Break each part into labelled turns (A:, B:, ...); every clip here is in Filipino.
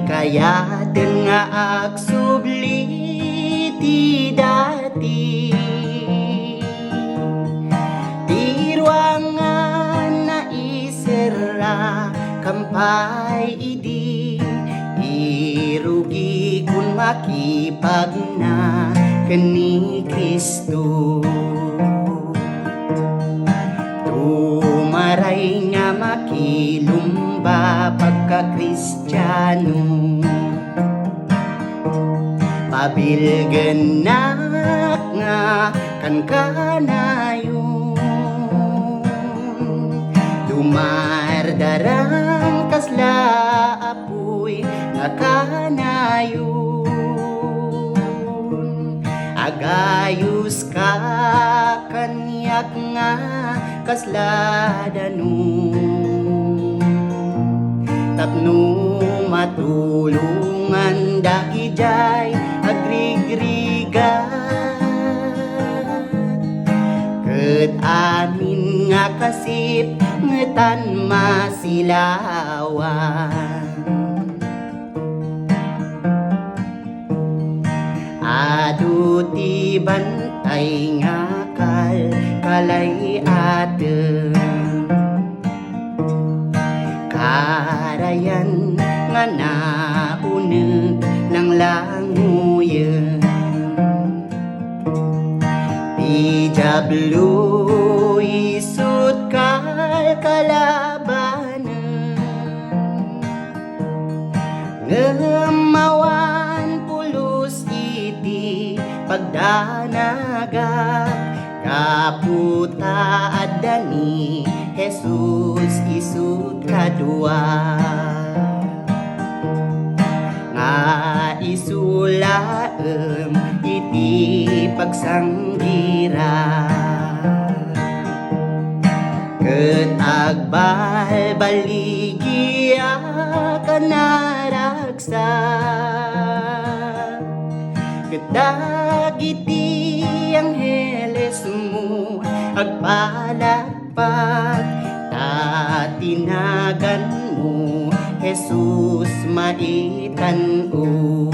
A: kayaten nga agsubli ti dati, tiruangan na isera kampay idi, irugi kun makipagna kani Kristo. Tumaray nga makilumba pagka-Kristiyano, pabilgenak nga kan kanayon, dumardarang kasla apoy nga kanayon, agayus ka kanyak nga kasladanon, tapno matulungan dakijay agrigrigat, ket amin nga kasip ngetan masilawan, adu ti bantay nga kalay aden, karayan nga nauneg lang languyen, ti jablo isut kalabanen, ngemawan pulos iti pagdanagak, kaputa adani Jesus isut kadua, nga isulaem iti pagsanggira, ket agbalbaligya kanaragsa, ket dagiti angheles mo agpalagpag, tatinagan mo Jesus maitan-o,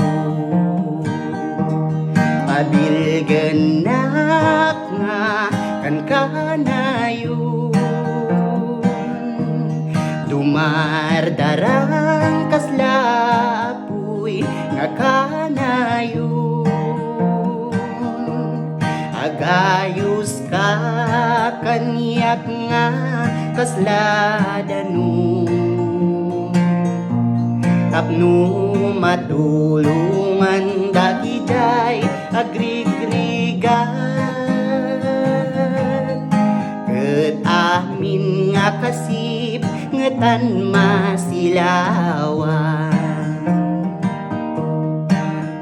A: pabilgenak nga kan kanayon, dumardarang kasla apoy nga kanayon, agayus ka kanyak nga kasladanon, tapno matulungan dakijay agrigrigat, ket amin nga kasip ngetan masilawan,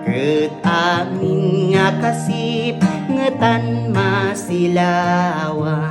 A: ket amin nga kasip ngetan masilawan.